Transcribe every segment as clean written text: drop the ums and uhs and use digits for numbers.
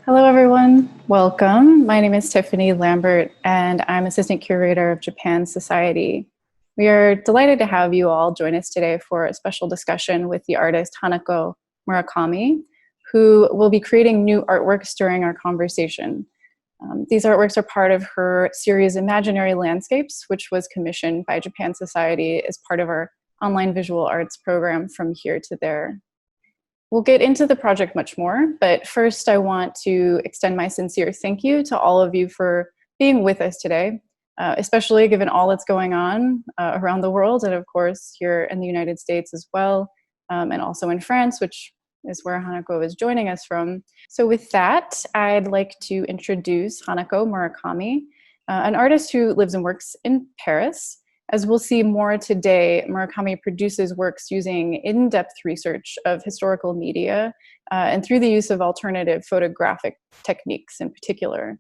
Hello, everyone. Welcome. My name is Tiffany Lambert, and I'm Assistant Curator of Japan Society. We are delighted to have you all join us today for a special discussion with the artist Hanako Murakami, who will be creating new artworks during our conversation. These artworks are part of her series Imaginary Landscapes, which was commissioned by Japan Society as part of our online visual arts program From Here to There. We'll get into the project much more, but first I want to extend my sincere thank you to all of you for being with us today, especially given all that's going on around the world, and of course here in the United States as well, and also in France, which is where Hanako is joining us from. So with that, I'd like to introduce Hanako Murakami, an artist who lives and works in Paris. As we'll see more today, Murakami produces works using in-depth research of historical media and through the use of alternative photographic techniques in particular.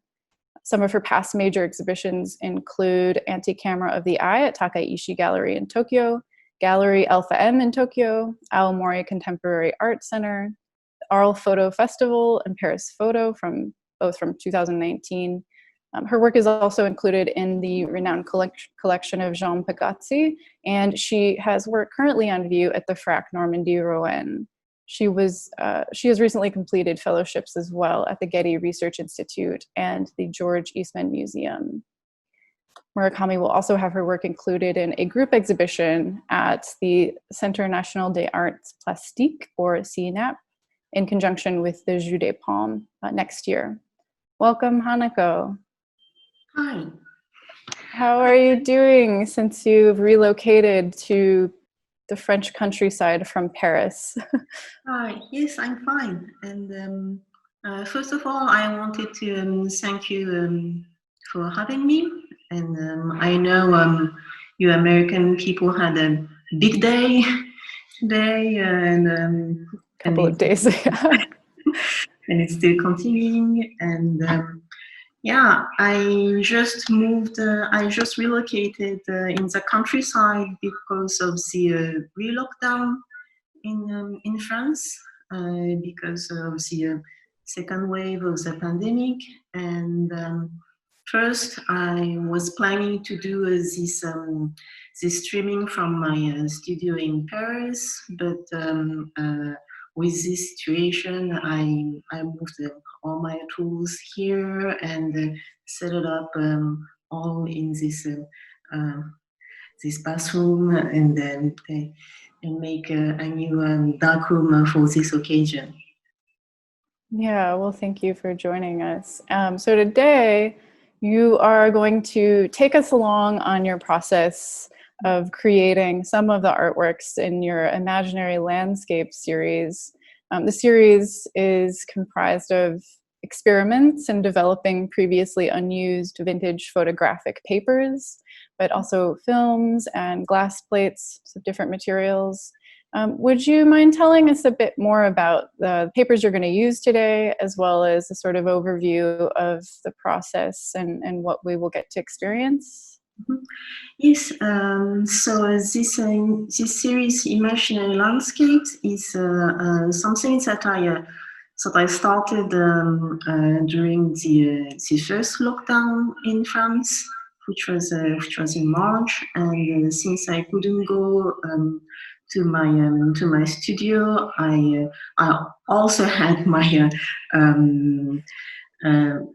Some of her past major exhibitions include Anti-Camera of the Eye at Takaishi Gallery in Tokyo, Gallery Alpha M in Tokyo, Aomori Contemporary Art Center, Arles Photo Festival, and Paris Photo both from 2019. Her work is also included in the renowned collection of Jean Pagazzi, and she has work currently on view at the Frac Normandie Rouen. She has recently completed fellowships as well at the Getty Research Institute and the George Eastman Museum. Murakami will also have her work included in a group exhibition at the Centre National des Arts Plastiques, or CNAP, in conjunction with the Jeu des Paumes next year. Welcome, Hanako. Hi. How are you doing since you've relocated to the French countryside from Paris? Yes, I'm fine. And first of all, I wanted to thank you for having me. And I know you American people had a big day today, and couple of days. And it's still continuing. And yeah, I just moved. I just relocated in the countryside because of the re-lockdown in France because of the second wave of the pandemic. And first, I was planning to do this streaming from my studio in Paris, but with this situation, I moved all my tools here and set it up all in this bathroom, and then and make a new darkroom for this occasion. Yeah, well, thank you for joining us. So today, you are going to take us along on your process of creating some of the artworks in your Imaginary Landscape series. The series is comprised of experiments in developing previously unused vintage photographic papers, but also films and glass plates of different materials. Would you mind telling us a bit more about the papers you're going to use today, as well as a sort of overview of the process and what we will get to experience? Mm-hmm. Yes, so this series, Imaginary Landscapes, is something that I started during the first lockdown in France, which was in March, and since I couldn't go to my studio, I also had my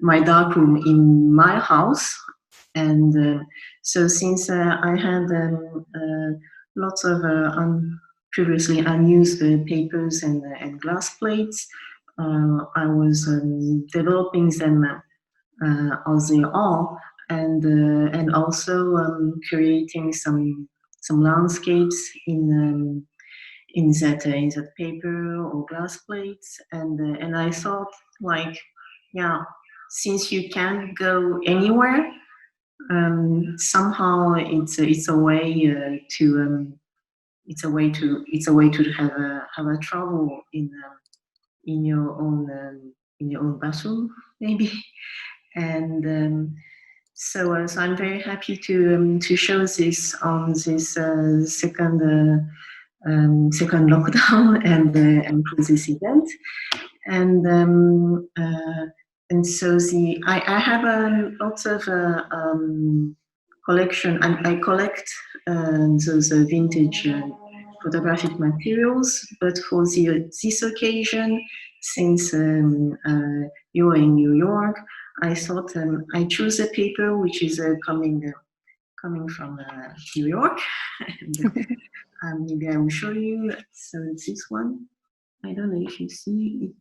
my darkroom in my house. And so since I had lots of previously unused papers and glass plates, I was developing them as they are, and also creating some landscapes in that paper or glass plates. And I thought, like, yeah, since you can't go anywhere, somehow it's a way to have a travel in your own bathroom, maybe. And so I'm very happy to show this on this second lockdown and for this event. And and so I have lots of collection, and I collect those vintage photographic materials. But for this occasion, since you are in New York, I thought I choose a paper which is coming from New York. And maybe I will show you. So this one, I don't know if you see,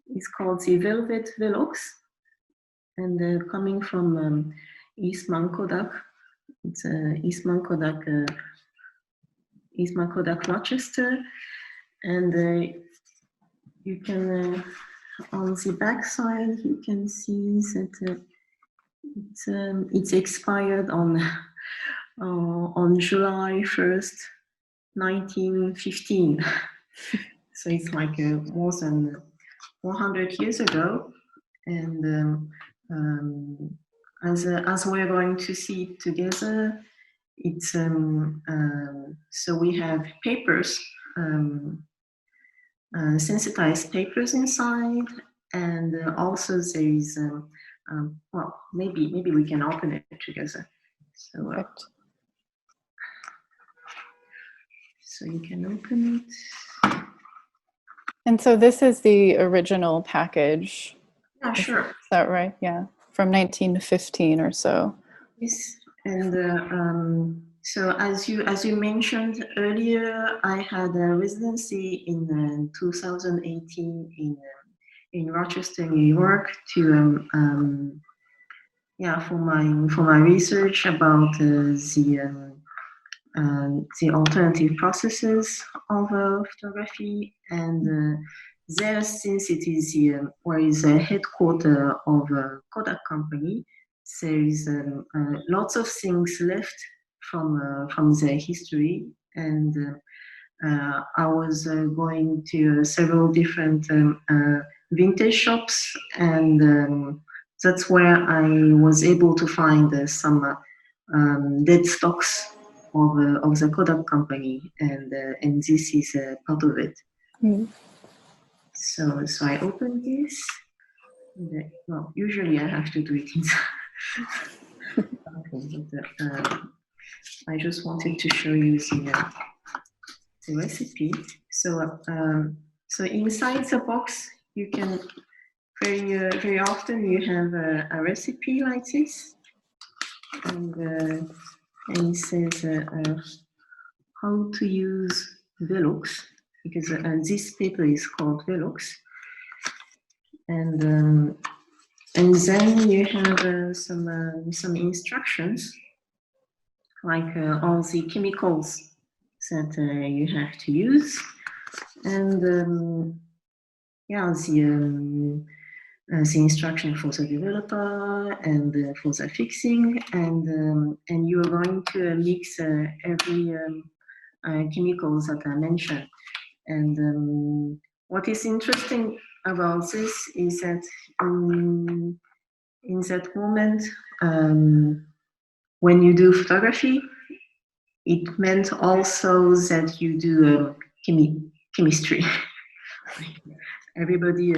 it's called the Velvet Velox, and coming from Eastman Kodak. It's Eastman Kodak, Rochester, and you can on the back side you can see that it's expired on July 1st, 1915. So it's like more than 100 years ago, and as we're going to see it together, it's so we have papers, sensitized papers inside, and also there is well, maybe we can open it together. So so you can open it. And so this is the original package. Yeah, sure. Is that right? Yeah, from 1915 or so. Yes, and so as you mentioned earlier, I had a residency in 2018 in Rochester, New York, to yeah, for my research about the alternative processes of photography, and there, since it is where is the headquarter of Kodak company, there is lots of things left from their history, and I was going to several different vintage shops, and that's where I was able to find some dead stocks of the Kodak company, and this is part of it. Mm. So I opened this. Well, usually I have to do it inside. But I just wanted to show you the recipe. So so inside the box, you can very often you have a recipe like this, and it says how to use Velux, because this paper is called Velux, and then you have some instructions, like all the chemicals that you have to use, and yeah, the instruction for the developer, and for the fixing, and you are going to mix every chemicals that I mentioned. And what is interesting about this is that in that moment, when you do photography, it meant also that you do chemistry. Everybody,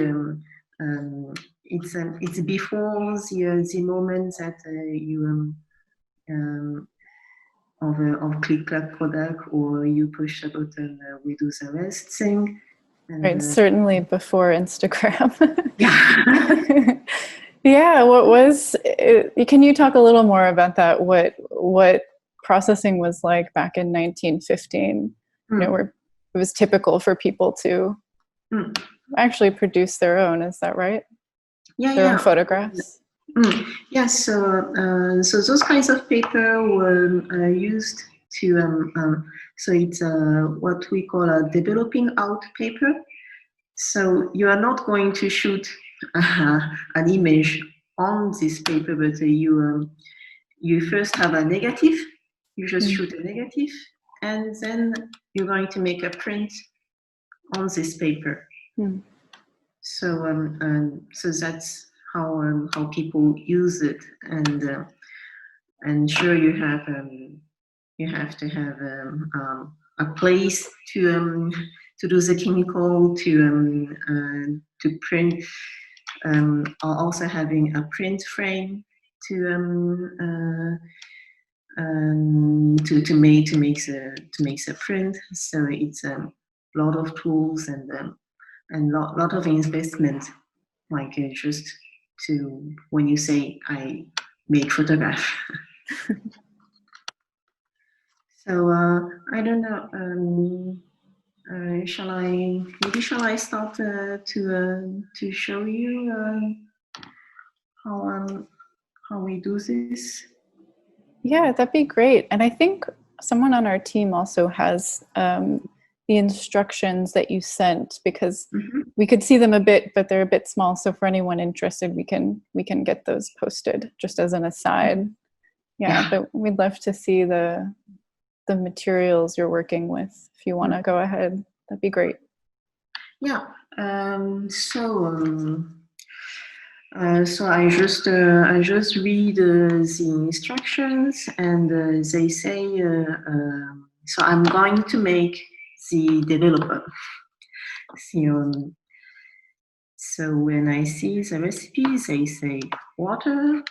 it's before the moment that you of click clack Kodak, or you push a button, we do the rest thing. And, right, certainly before Instagram. Yeah. Yeah, can you talk a little more about that? What processing was like back in 1915, you know, where it was typical for people to actually produce their own, is that right? Yeah, their own photographs? Yes, so those kinds of paper were used to, so it's what we call a developing out paper. So you are not going to shoot an image on this paper, but you first have a negative, you just shoot a negative, and then you're going to make a print on this paper. So so that's how people use it, and sure, you have to have a place to do the chemical, to print are also having a print frame to make the print. So it's a lot of tools and lot of investment, like just to when you say I make photograph. So I don't know. Shall I start to show you how we do this? Yeah, that'd be great. And I think someone on our team also has the instructions that you sent, because we could see them a bit, but they're a bit small. So for anyone interested, we can get those posted just as an aside. Yeah. But we'd love to see the materials you're working with. If you want to go ahead, that'd be great. Yeah. So I just read the instructions, and they say so I'm going to make the developer. So when I see the recipes, they say water,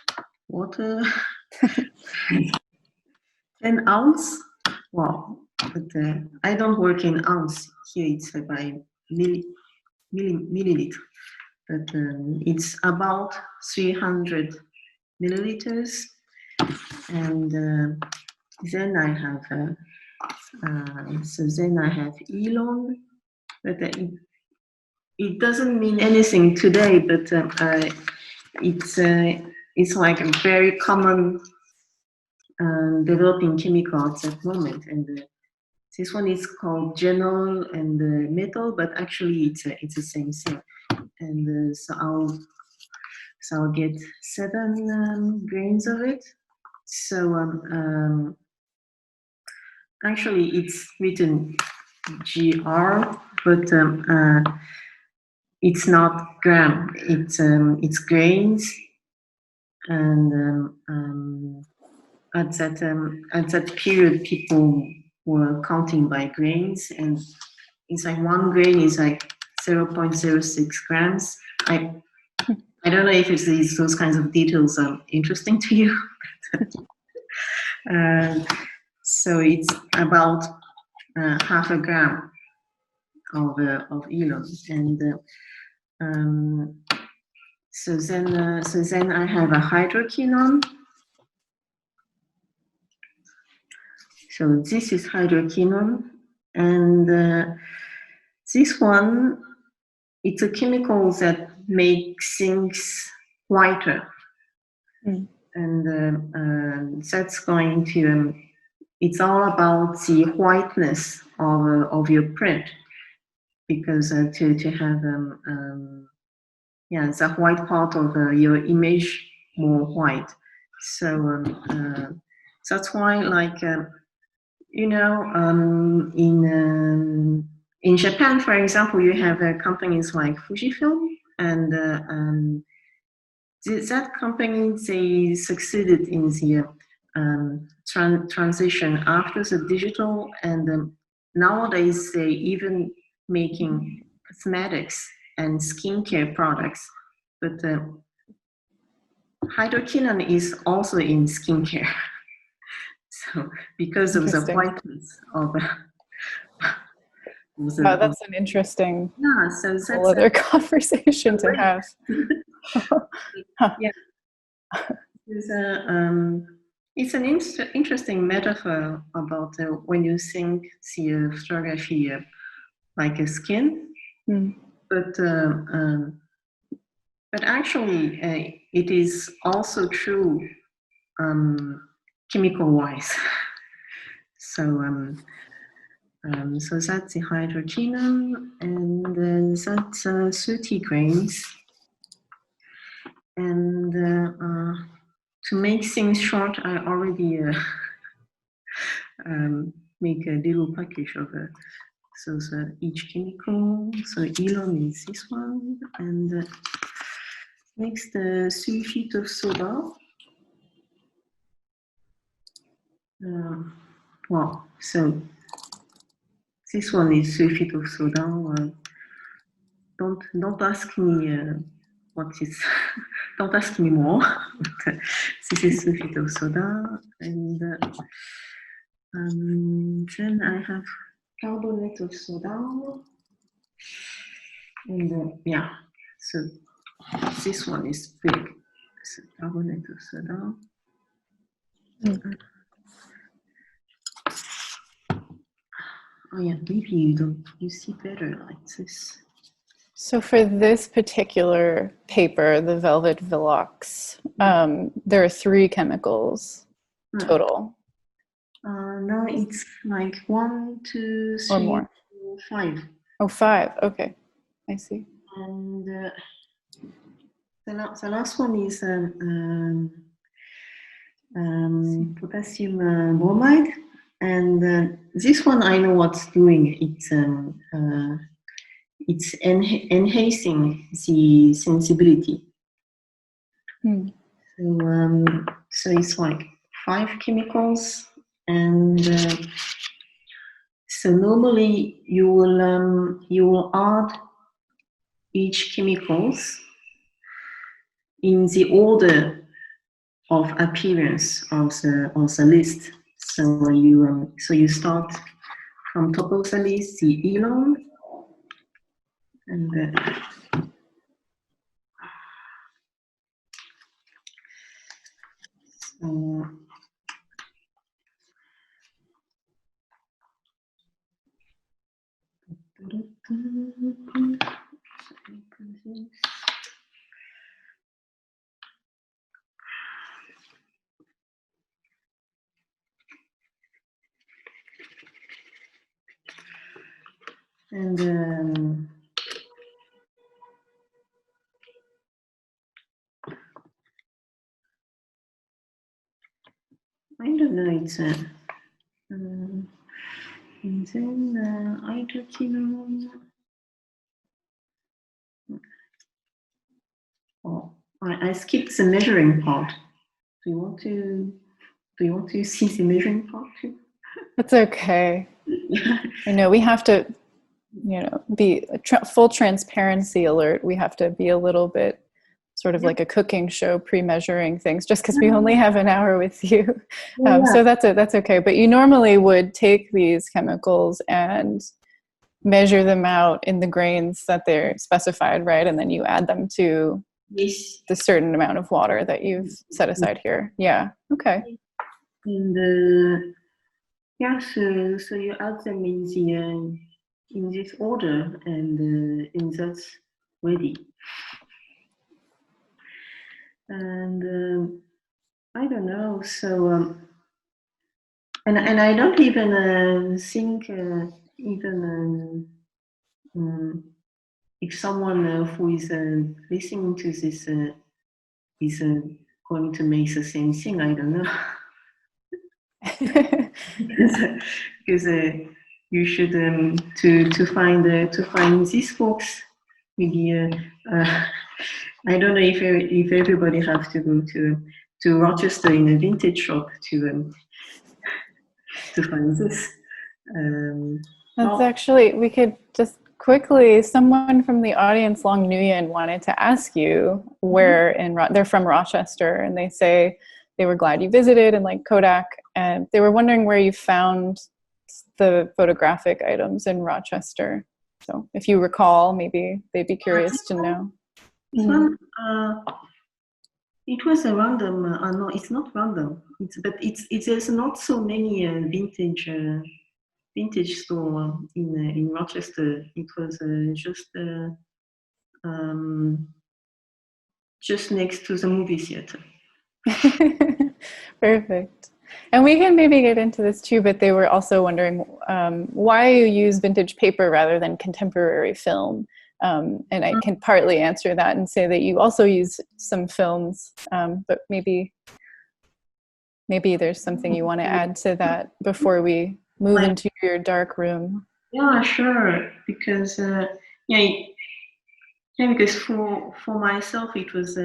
10 ounce. Wow, but I don't work in ounce here. It's by milliliter. But it's about 300 milliliters, and then I have Elon, but it doesn't mean anything today. But it's like a very common developing chemical at that moment, and this one is called genol and metal, but actually it's the same thing. And so I'll get 7 grains of it. So actually it's written GR, but it's not gram. It's grains, and at that period, people were counting by grains, and it's like 1 grain is like 0.06 grams. I don't know if those kinds of details are interesting to you. So it's about half a gram of elon, and so then I have a hydroquinone. So this is hydroquinone, and this one, it's a chemical that makes things whiter. And that's going to, it's all about the whiteness of your print, because to have the white part of your image more white. So that's why, like in Japan, for example, you have companies like Fujifilm, and that company, they succeeded in the transition after the digital, and nowadays they even making cosmetics and skincare products. But hydroquinone is also in skincare. So because of the whiteness of wow, that's an interesting so that's whole other conversation to have. Yeah, it's an interesting metaphor about when you think the photography like a skin, but actually it is also true chemical-wise. So so that's the hydroquinone, and that's 30 grains. And to make things short, I already make a little package of so each chemical. So elon is this one, and next sulfate of soda. Well, so this one is sulfate of soda. Don't ask me what is, don't ask me more. But, this is sulfate of soda, and then I have carbonate of soda, and yeah, so this one is big. So carbonate of soda. Oh yeah, maybe you see better like this. So for this particular paper, the Velvet Velox, there are 3 chemicals total. No, it's like 1, 2, 3, Or more. 4, 5. Oh, 5. Okay, I see. And the last one is potassium bromide. And this one I know what's doing. It's enhancing the sensibility. So it's like 5 chemicals, and so normally you will add each chemicals in the order of appearance of the list. So you start from top of the list, the elon, and so and I don't know, it's and then hydroquinone. Oh, I skipped the measuring part. Do you want to see the measuring part too? That's okay. I know we have to, be full transparency alert. We have to be a little bit sort of like a cooking show, pre-measuring things, just because we only have an hour with you. So that's okay. But you normally would take these chemicals and measure them out in the grains that they're specified, right? And then you add them to the certain amount of water that you've set aside here. Yeah. Okay. And so you add them in this order, and that's ready. And I don't know. So and I don't even think even if someone who is listening to this is going to make the same thing. I don't know. because you should to find these folks. Maybe I don't know if everybody has to go to Rochester in a vintage shop to find this. That's actually, we could just quickly, someone from the audience, Long Nguyen, wanted to ask you where they're from Rochester, and they say they were glad you visited and like Kodak, and they were wondering where you found the photographic items in Rochester. So if you recall, maybe they'd be curious to know. It was a random. No, it's not random. There's not so many vintage store in Rochester. It was just next to the movie theater. Perfect. And we can maybe get into this too, but they were also wondering why you use vintage paper rather than contemporary film. And I can partly answer that and say that you also use some films, but maybe there's something you want to add to that before we move into your dark room. Yeah, sure. Because because for myself it was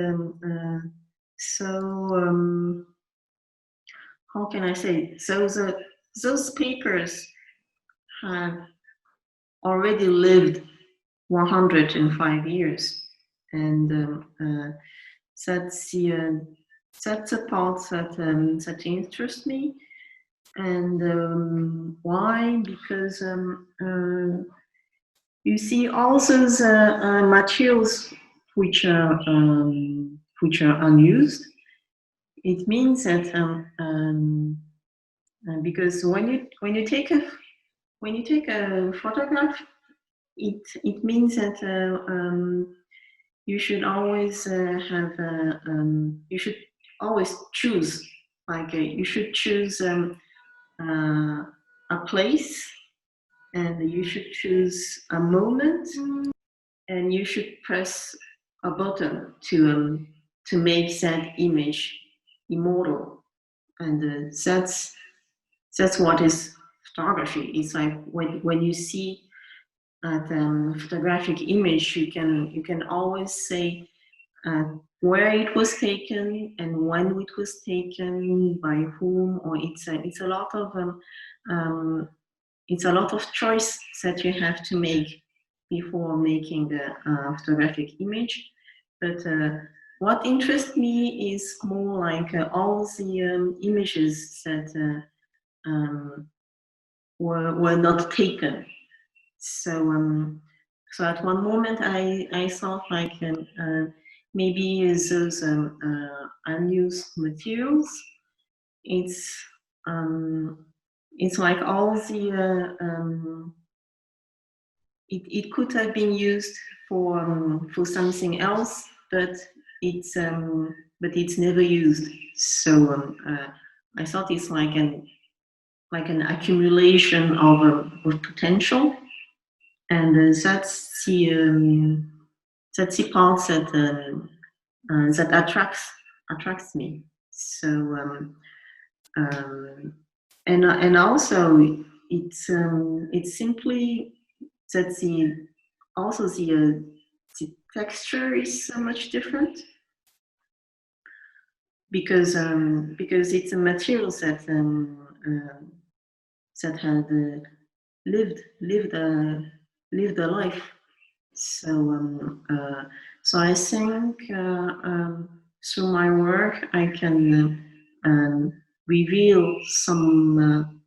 so how can I say? So those papers have already lived 105 years, and that's the part that interests me. And why? Because you see all those materials which are unused. It means that because when you take a photograph, it means that you should always you should always choose, you should choose a place, and you should choose a moment, and you should press a button to make that image immortal. And that's what is photography. It's like when you see at photographic image, you can always say where it was taken and when it was taken, by whom, or it's a lot of choice that you have to make before making the photographic image. But what interests me is more like all the images that were not taken. So at one moment I thought like maybe those unused materials, it's like all the it could have been used for something else, but it's never used. So I thought it's like an accumulation of potential, and that's the part that attracts me. So and also it's simply that the texture is so much different, because it's a material that had lived a life. So I think through my work I can reveal some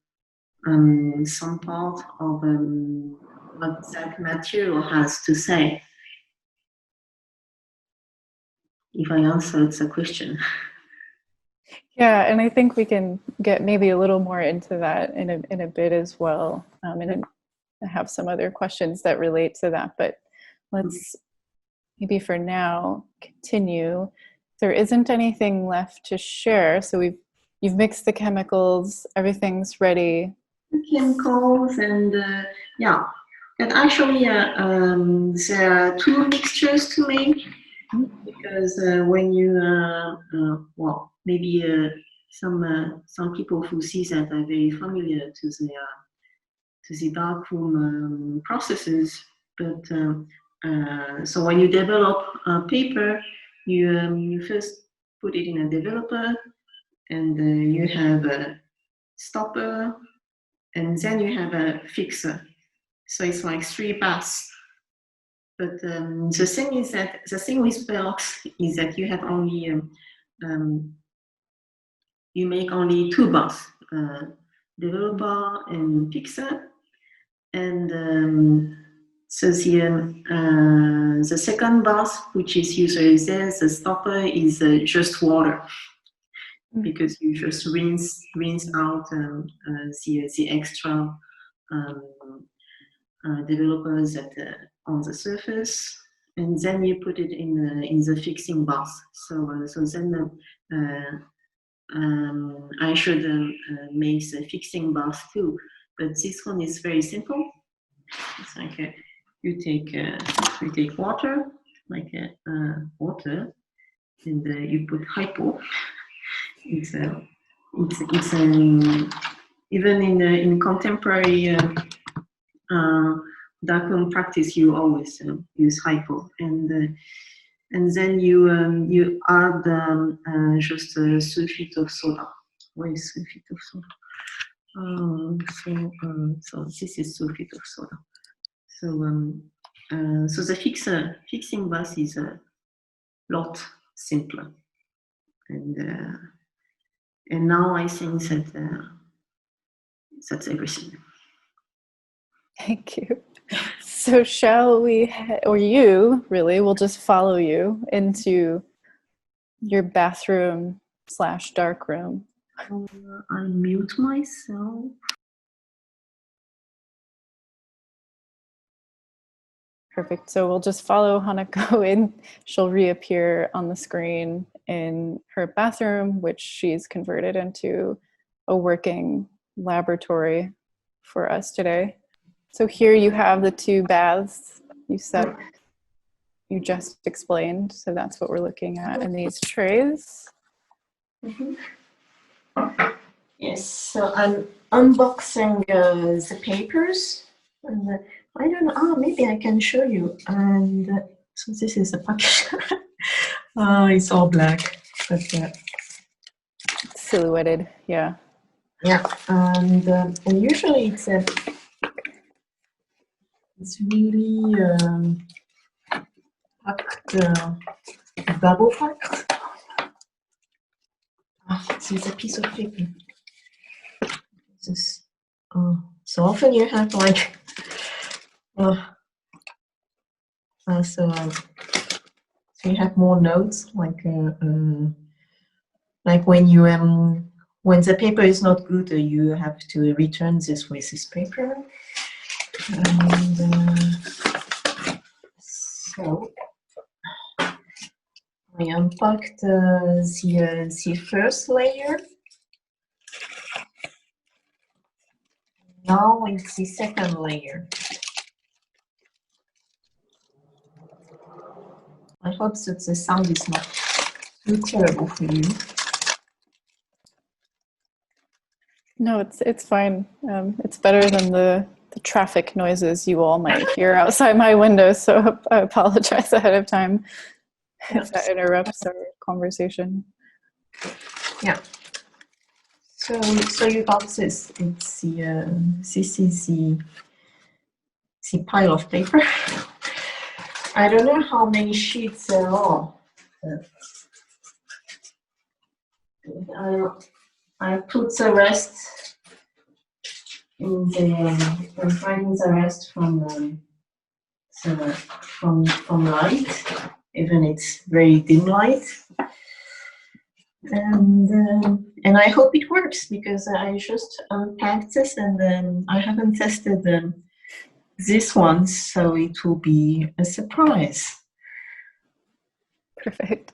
part of what that material has to say. If I answered the question. Yeah, and I think we can get maybe a little more into that in a bit as well, and I have some other questions that relate to that. But let's maybe for now continue. There isn't anything left to share, so you've mixed the chemicals, everything's ready. Chemicals and yeah, and actually there are two mixtures to make, because when you well, maybe some people who see that are very familiar to the darkroom processes. But so when you develop a paper, you first put it in a developer, and you have a stopper, and then you have a fixer. So it's like 3 baths. But the thing with blocks is that you have only you make only 2 baths, developer and fixer, and so the second bath, which is usually there, the stopper, is just water, because you just rinse out the extra developers that on the surface, and then you put it in the fixing bath. So then I should make the fixing bath too, but this one is very simple. It's like you take water, like water, and you put hypo. It's even in contemporary darkroom practice, you always use hypo, and then you add just sulfate of soda. Where is sulfate of soda? So this is sulfate of soda. So so the fixing bath is lot simpler. And now I think that that's everything. Thank you. So shall we, or you really, will just follow you into your bathroom / dark room. I mute myself. Perfect. So we'll just follow Hanako in. She'll reappear on the screen in her bathroom, which she's converted into a working laboratory for us today. So here you have the 2 baths you just explained. So that's what we're looking at in these trays. Mm-hmm. Yes, so I'm unboxing the papers. And I don't know, maybe I can show you. And so this is the package. It's all black. But, silhouetted, yeah. Yeah, and usually it's really packed, bubble packed. There's a piece of paper. This, so often you have like, so you have more notes, like when you when the paper is not good, you have to return this with this paper. And so I unpacked the first layer. Now it's the second layer. I hope that the sound is not too terrible for you. No, it's fine. It's better than the traffic noises you all might hear outside my window. So I apologize ahead of time if that interrupts our conversation. Yeah. So you got this. It's this is the pile of paper. I don't know how many sheets there are. I put the rest in I'm finding the rest from light, even it's very dim light. And I hope it works, because I just unpacked this, and then I haven't tested this one, so it will be a surprise. Perfect.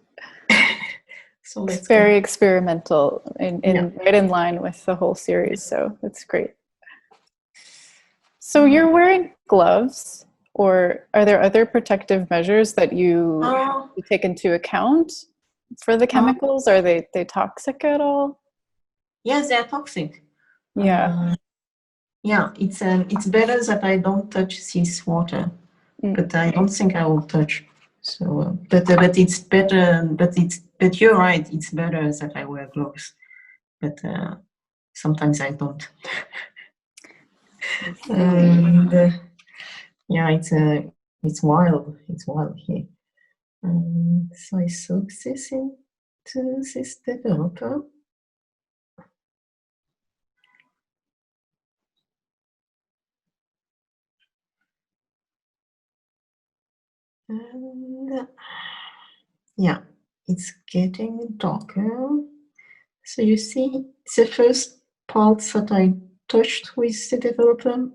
So it's very experimental right in line with the whole series, so it's great. So you're wearing gloves, or are there other protective measures that you have to take into account for the chemicals? Are they toxic at all? Yes, they're toxic. Yeah. Yeah, it's better that I don't touch this water, but I don't think I will touch. So, but it's better. But you're right. It's better that I wear gloves, but sometimes I don't. And yeah, it's wild. It's wild here. So I soak this into this developer. And yeah, it's getting darker. So you see the first parts that I touched with the developer,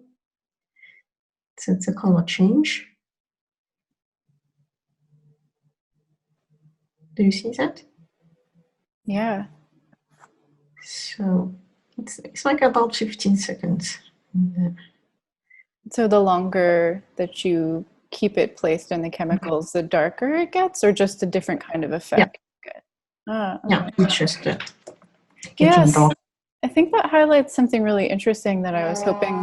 so it's a color change. Do you see that? Yeah. So it's like about 15 seconds. So the longer that you keep it placed in the chemicals, the darker it gets, or just a different kind of effect? Yeah, okay. Yeah, it's just getting dark. I think that highlights something really interesting that I was hoping,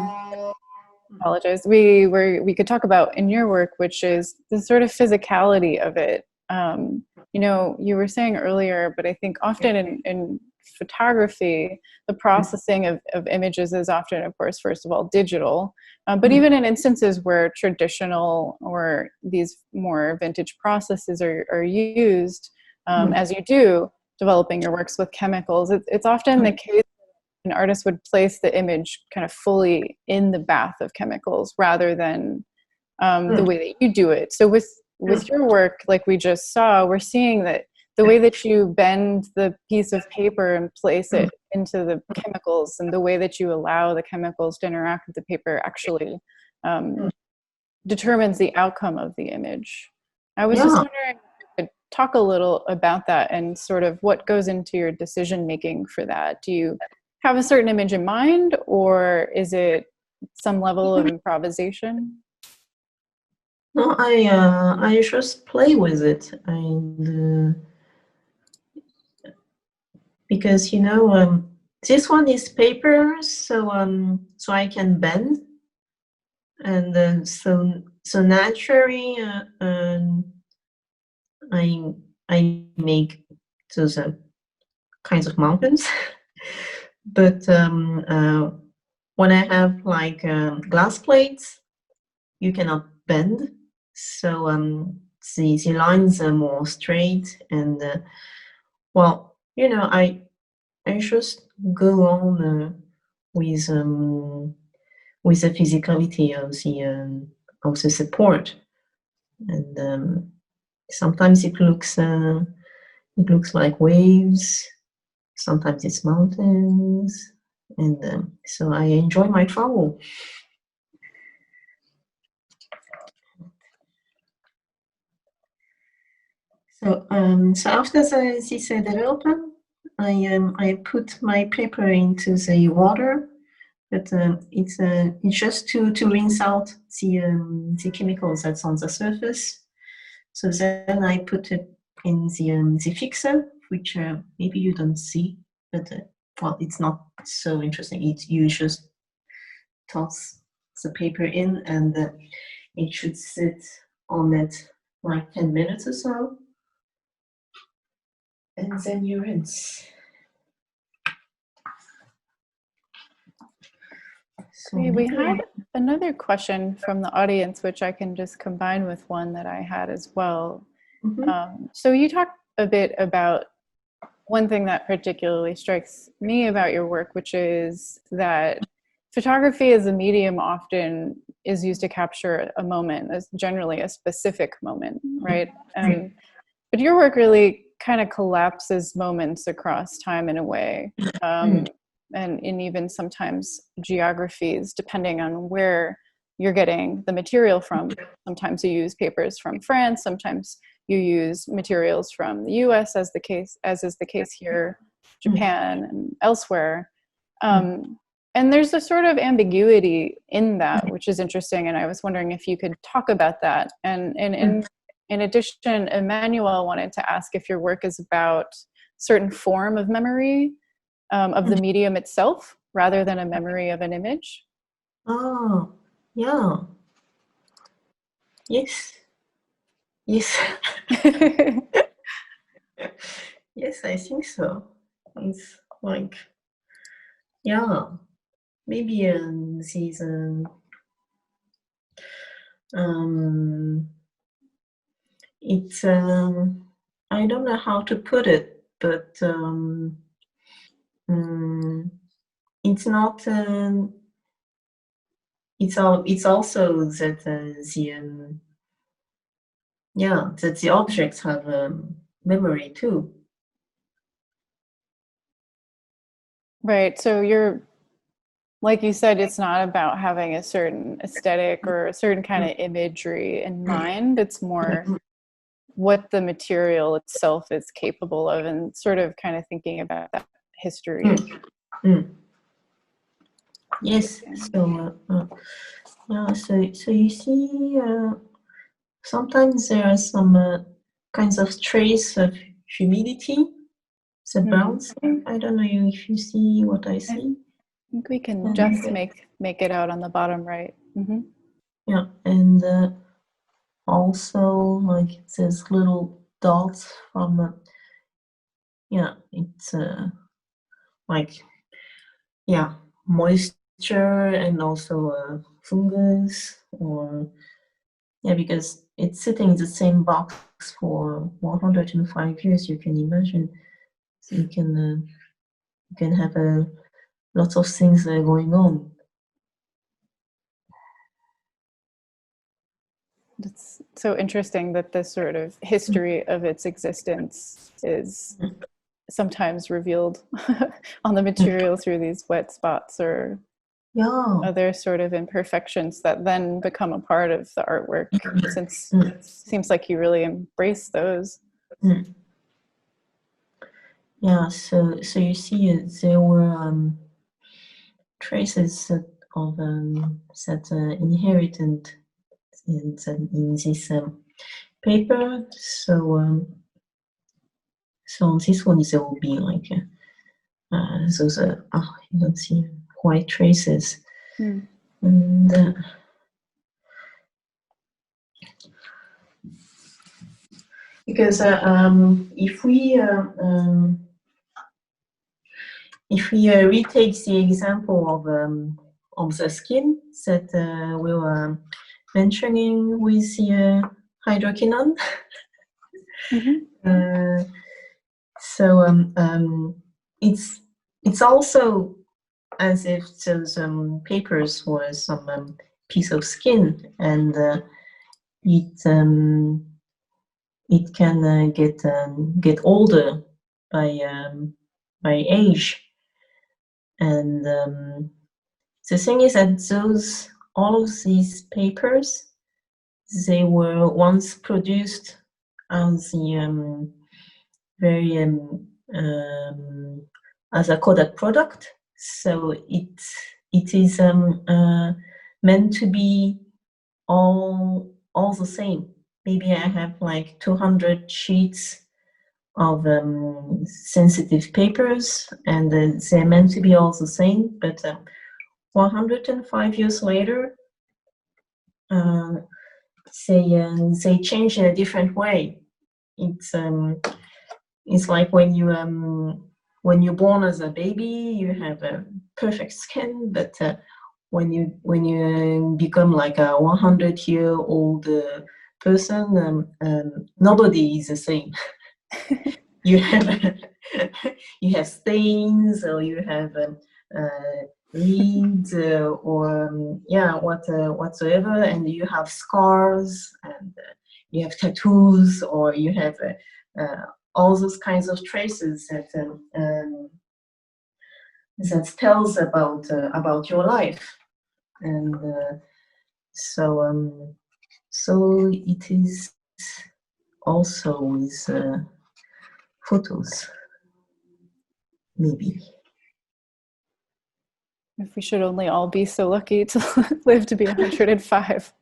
apologize, we could talk about in your work, which is the sort of physicality of it. you were saying earlier, but I think often in photography, the processing of images is often, of course, first of all, digital. But even in instances where traditional or these more vintage processes are used, as you do, developing your works with chemicals, it's often the case an artist would place the image kind of fully in the bath of chemicals rather than the way that you do it. So with your work, like we just saw, we're seeing that the way that you bend the piece of paper and place it into the chemicals, and the way that you allow the chemicals to interact with the paper actually determines the outcome of the image. I was just wondering if you could talk a little about that and sort of what goes into your decision making for that. Do you have a certain image in mind, or is it some level of improvisation? No, I just play with it, and because this one is paper, so I can bend, and so naturally I make those kinds of mountains, but when I have like glass plates, you cannot bend, so the lines are more straight, and well, I just go on with the physicality of the support, and sometimes it looks like waves, sometimes it's mountains, and so I enjoy my travel. So after this development, I put my paper into the water, but it's just to rinse out the chemicals that's on the surface. So then I put it in the fixer, which maybe you don't see, but well, it's not so interesting. You just toss the paper in, and it should sit on it like 10 minutes or so, and then you rinse. So we had another question from the audience, which I can just combine with one that I had as well. So you talked a bit about one thing that particularly strikes me about your work, which is that photography as a medium often is used to capture a moment, as generally a specific moment, right? But your work really kind of collapses moments across time in a way, and in even sometimes geographies, depending on where you're getting the material from. Sometimes you use papers from France, sometimes you use materials from the US, as is the case here, Japan, and elsewhere. And there's a sort of ambiguity in that, which is interesting. And I was wondering if you could talk about that. And in addition, Emmanuel wanted to ask if your work is about certain form of memory of the medium itself, rather than a memory of an image. Oh, yeah. Yes. Yes. Yes, I think so. It's like, yeah, maybe these it's I don't know how to put it, but it's not it's also that that the objects have memory too. Right. So you're, like you said, it's not about having a certain aesthetic or a certain kind of imagery in mind. It's more what the material itself is capable of, and sort of kind of thinking about that history. Yes. So so you see, sometimes there are some kinds of trace of humidity. The bouncing. I don't know if you see what I see. I think we can just make it out on the bottom right. Yeah, and also like this little dots from yeah, it's like yeah, moisture and also fungus, or yeah, because it's sitting in the same box for 105 years. You can imagine, so you can have lots of things going on. It's so interesting that this sort of history of its existence is sometimes revealed on the material through these wet spots or other sort of imperfections that then become a part of the artwork, since it seems like you really embrace those. Yeah, so you see there were traces of that inherited in this paper. So so on this one there will be like those you don't see white traces. And because if we retake the example of the skin that we were mentioning with the hydroquinone, so it's also as if those papers were some piece of skin, and it can get older by age. And the thing is that all of these papers, they were once produced as the very as a Kodak product, so it is meant to be all the same. Maybe I have like 200 sheets of sensitive papers, and they're meant to be all the same, but 105 years later, they change in a different way. It's like when you're born as a baby, you have a perfect skin, but when you become like a 100-year-old person, nobody is the same. You have stains, or you have leads, or yeah, whatsoever, and you have scars, and you have tattoos, or you have all those kinds of traces that tells about your life. And so it is also with photos, maybe. If we should only all be so lucky to live to be 105.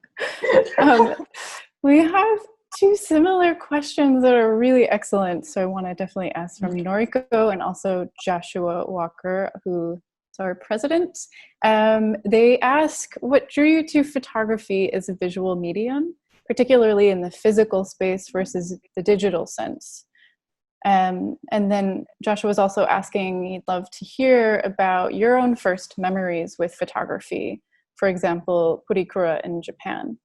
We have two similar questions that are really excellent. So I want to definitely ask from Noriko and also Joshua Walker, who is our president. They ask, what drew you to photography as a visual medium, particularly in the physical space versus the digital sense? And then Joshua was also asking, he'd love to hear about your own first memories with photography, for example, Purikura in Japan.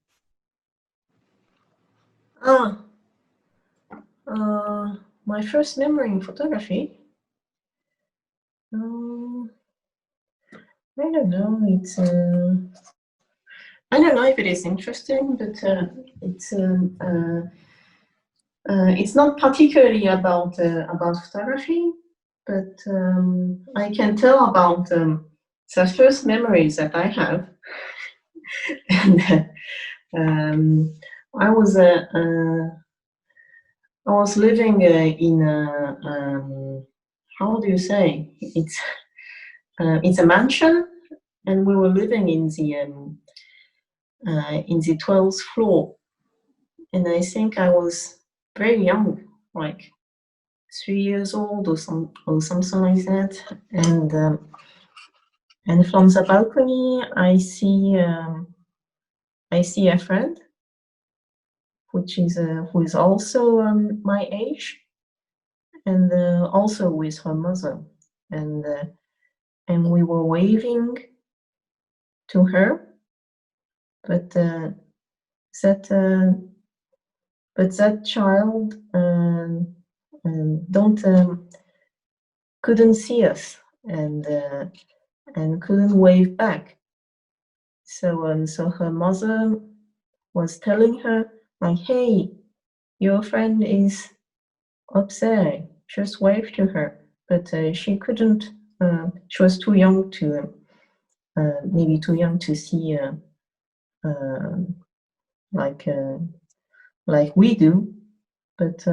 My first memory in photography, I don't know. I don't know if it is interesting, but it's not particularly about photography, but I can tell about the first memories that I have. And I was living in how do you say, it's a mansion, and we were living in the 12th floor, and I think I was very young, like 3 years old or something like that, and from the balcony I see a friend who is also my age, and also with her mother, and we were waving to her, but that child don't couldn't see us, and couldn't wave back. So her mother was telling her, like, "Hey, your friend is up there. Just wave to her." But she couldn't. She was too young to, maybe too young to see, like we do. But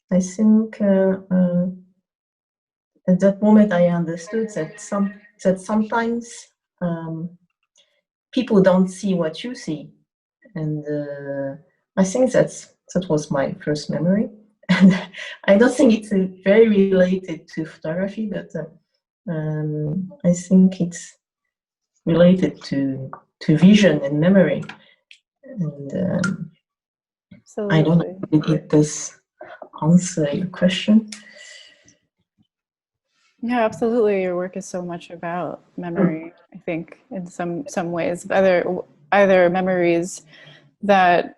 I think at that moment I understood that sometimes people don't see what you see, and I think that was my first memory. And I don't think it's very related to photography, but I think it's related to vision and memory. And I don't know if it does answer your question. Yeah, absolutely. Your work is so much about memory, I think, in some ways. Either memories that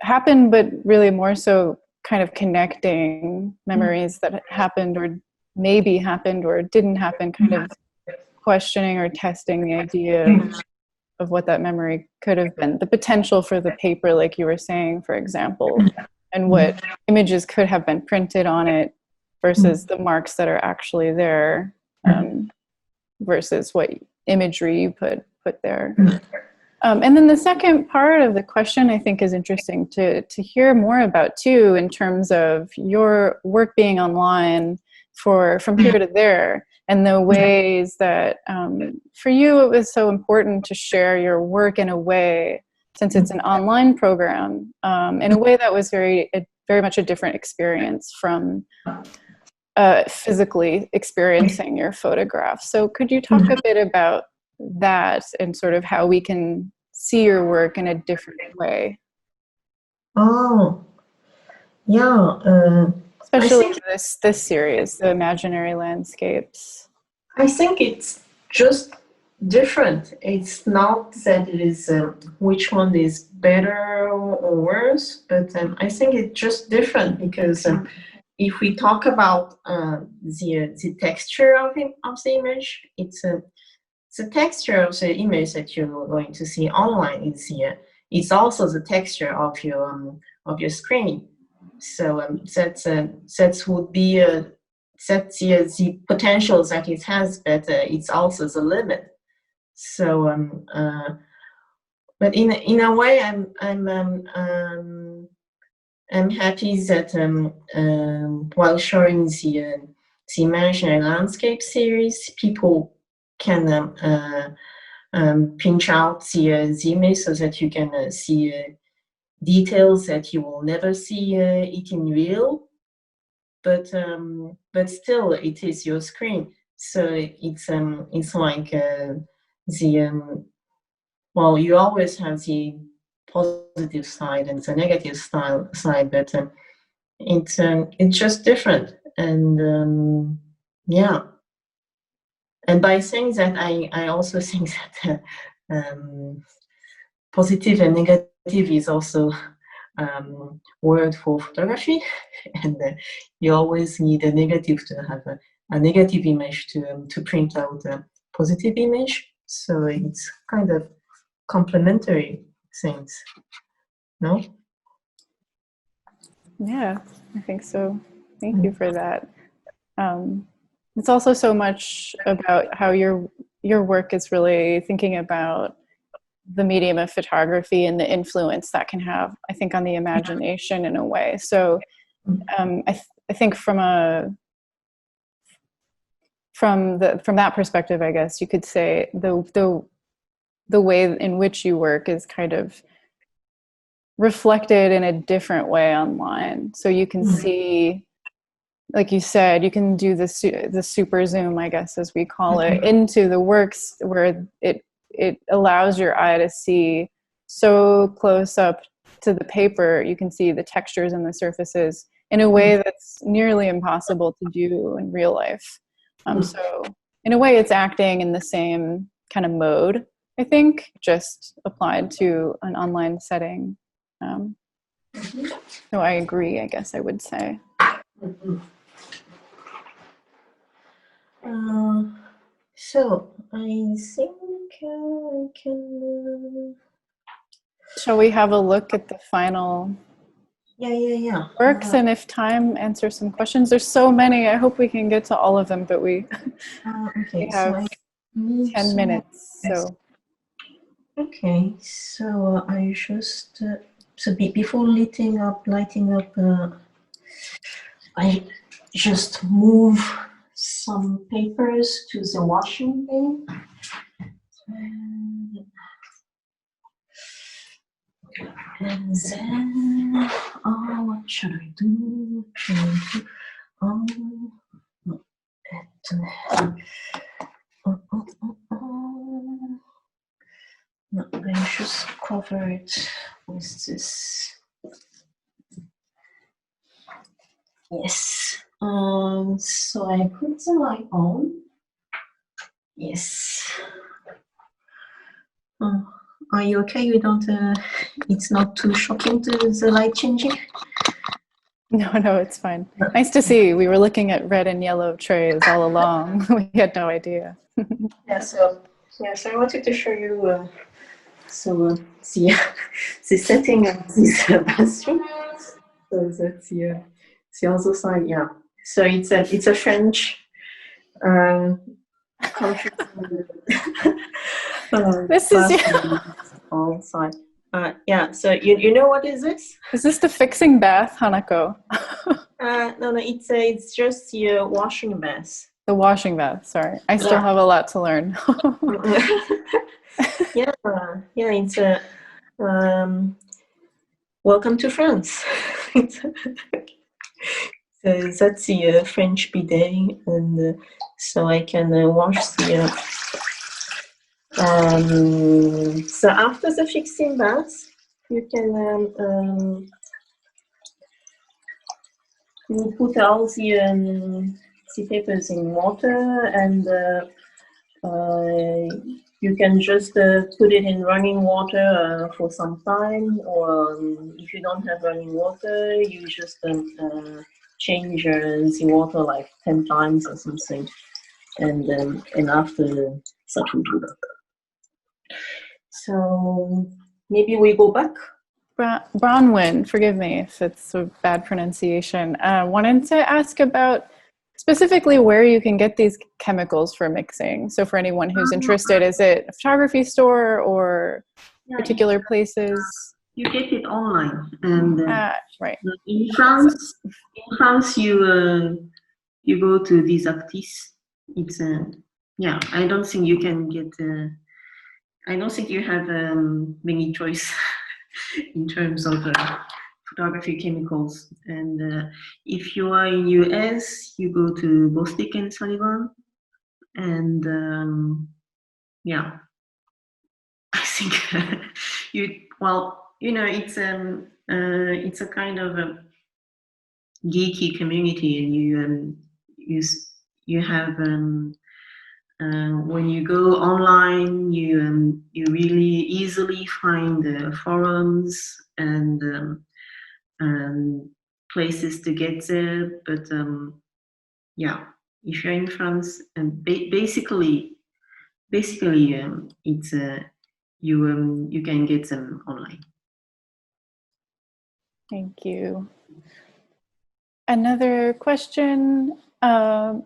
happen, but really more so kind of connecting memories that happened or maybe happened or didn't happen, kind of questioning or testing the idea of what that memory could have been. The potential for the paper, like you were saying, for example, and what images could have been printed on it versus the marks that are actually there, versus what imagery you put there. And then the second part of the question I think is interesting to hear more about too, in terms of your work being online from here to there, and the ways that for you it was so important to share your work in a way, since it's an online program, in a way that was very much a different experience from physically experiencing your photograph. So could you talk a bit about that and sort of how we can see your work in a different way? Oh, yeah. Especially in this series, The Imaginary Landscapes. I think it's just different. It's not that it is which one is better or worse, but I think it's just different because if we talk about the texture of the image, it's the texture of the image that you're going to see online is here. It's also the texture of your screen. So that would be that's the potential that it has, but it's also the limit. So but in a way, I'm happy that while showing the Imaginary Landscape series, people can pinch out the image so that you can see details that you will never see it in real. But still, it is your screen, so it's like well, you always have the positive side and the negative side, but it's just different. And yeah, and by saying that, I also think that positive and negative is also word for photography, and you always need a negative to have a negative image to print out a positive image. So it's kind of complementary things, no? Yeah, I think so. Thank you for that. It's also so much about how your work is really thinking about the medium of photography and the influence that can have, I think, on the imagination in a way. So I think from that perspective, I guess you could say the way in which you work is kind of reflected in a different way online. So you can see, like you said, you can do the super zoom, I guess, as we call it, into the works where it allows your eye to see so close up to the paper, you can see the textures and the surfaces in a way that's nearly impossible to do in real life. So in a way, it's acting in the same kind of mode, I think, just applied to an online setting. So I agree, I guess I would say. So I think I can. Shall we have a look at the final Yeah. works, and if time, answer some questions? There's so many. I hope we can get to all of them, but we have 10 minutes. So okay, so I just before lighting up, I just move some papers to the washing bin. And then, what should I do? No, I just cover it with this. Yes. So I put the light on. Yes. Are you okay? You don't. It's not too shocking to the light changing. no, it's fine. Nice to see. We were looking at red and yellow trays all along. We had no idea. So I wanted to show you. The setting of this bathroom. So that's the other side. Yeah. So it's a French country. This is all side. Yeah. So you know what is this? Is this the fixing bath, Hanako? No. It's just the washing bath. The washing bath. Sorry, I still have a lot to learn. Yeah. It's a welcome to France. So that's the French bidet, and so I can wash the. So after the fixing bath, you can you put all the papers in water, and you can just put it in running water for some time, or if you don't have running water, you just change the water like 10 times or something, and after that will do that. So maybe we go back. Bronwyn, forgive me if it's a bad pronunciation. Wanted to ask about specifically where you can get these chemicals for mixing. So for anyone who's interested, is it a photography store or particular places? You get it online, and right. In France, you go to these artists. It's I don't think you can get. I don't think you have many choice in terms of photography chemicals. And if you are in US, you go to Bostic and Sullivan, and I think it's a kind of a geeky community, and you have when you go online, you really easily find forums and places to get there. But if you're in France, and basically, it's you can get them online. Thank you. Another question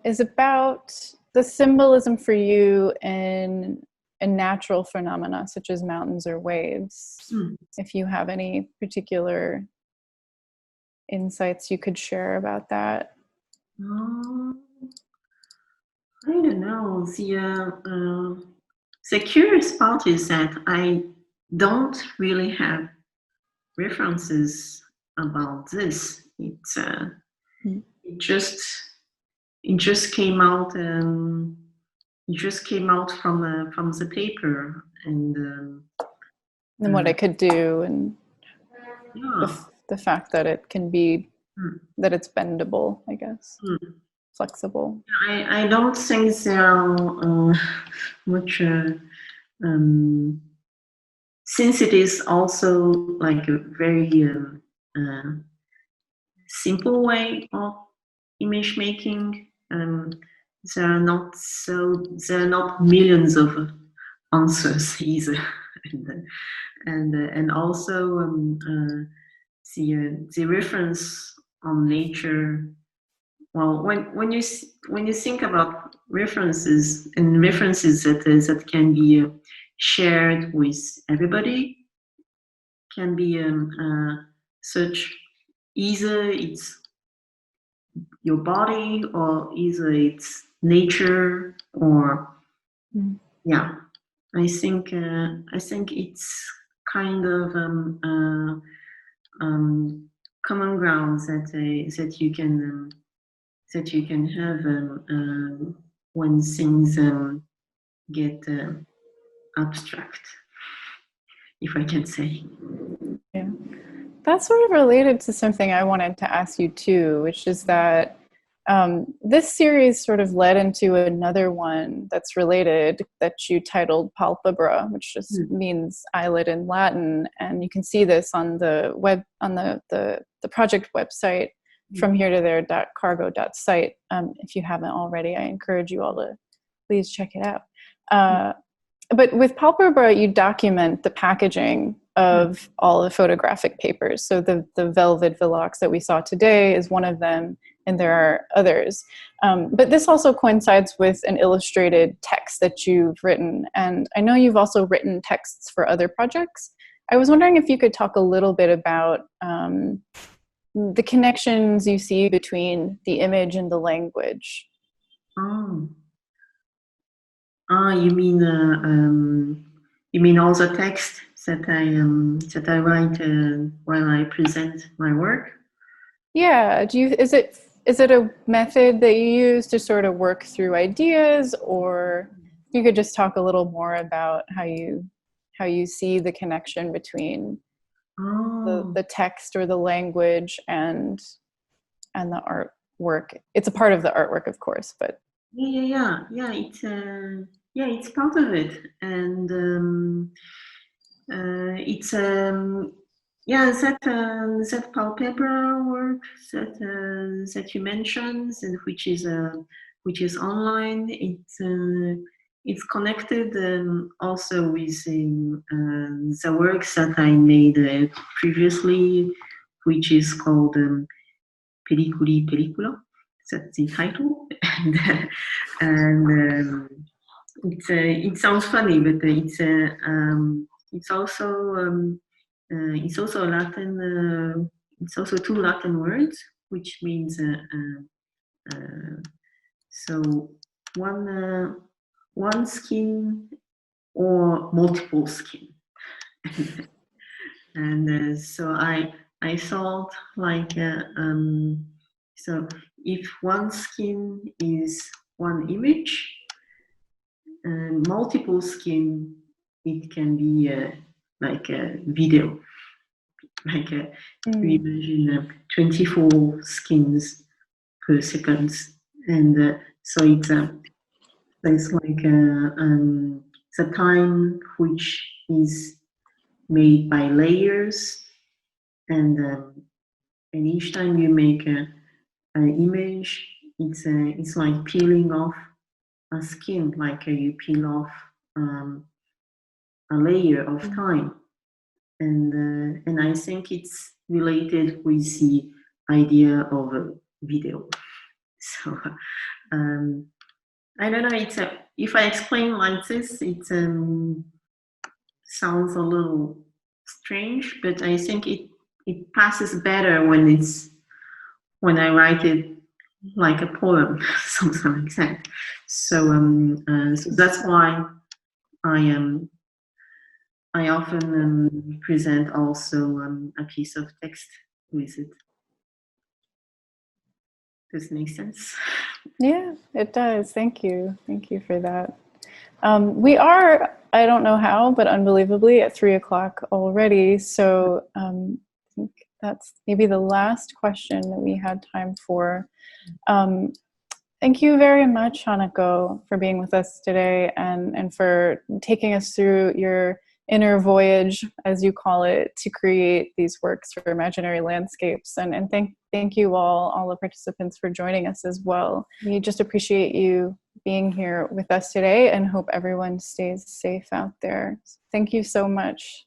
is about the symbolism for you in natural phenomena such as mountains or waves. If you have any particular insights you could share about that. I don't know. The curious part is that I don't really have references about this. It just came out. It just came out from the paper, and what I could do, and Yeah. the fact that it can be, Mm. that it's bendable, I guess, flexible. I don't think there are much, since it is also like a very uh, simple way of image making. There are not millions of answers either, and also the reference on nature. Well, when you think about references and references that can be shared with everybody, can be such either it's your body or either it's nature or yeah. I think it's kind of common ground that you can have when things get abstract, if I can say. Yeah. That's sort of related to something I wanted to ask you too, which is that this series sort of led into another one that's related that you titled Palpebra, which just means eyelid in Latin. And you can see this on the web, on the project website, from here to there.cargo.site. If you haven't already, I encourage you all to please check it out. But with Palpebra, you document the packaging of all the photographic papers. So the velvet Velox that we saw today is one of them, and there are others. But this also coincides with an illustrated text that you've written. And I know you've also written texts for other projects. I was wondering if you could talk a little bit about the connections you see between the image and the language. You mean all the text that I write while I present my work? Yeah. Is it a method that you use to sort of work through ideas, or you could just talk a little more about how you see the connection between the text or the language and the artwork? It's a part of the artwork, of course, but yeah. It's part of it, and it's that Palpebra work that you mentioned, and which is online. It's connected also with the works that I made previously, which is called Pelliculi Pellicola. That's the title, and it sounds funny, but it's also a Latin. It's also two Latin words, which means so one skin or multiple skin, and so I thought like so if one skin is one image, and multiple skin, it can be like a video, like we imagine 24 skins per second, and so it's like the time which is made by layers, and each time you make an image, it's like peeling off a skin, like you peel off a layer of time, and I think it's related with the idea of a video. So I don't know. If I explain like this, it sounds a little strange, but I think it passes better when I write it like a poem, something like that. So so that's why I often present also a piece of text with it. Does it make sense? Yeah, it does. Thank you. Thank you for that. We are, I don't know how, but unbelievably at 3:00 already. So think that's maybe the last question that we had time for. Thank you very much, Hanako, for being with us today and for taking us through your inner voyage, as you call it, to create these works for imaginary landscapes. And thank you all the participants for joining us as well. We just appreciate you being here with us today and hope everyone stays safe out there. Thank you so much.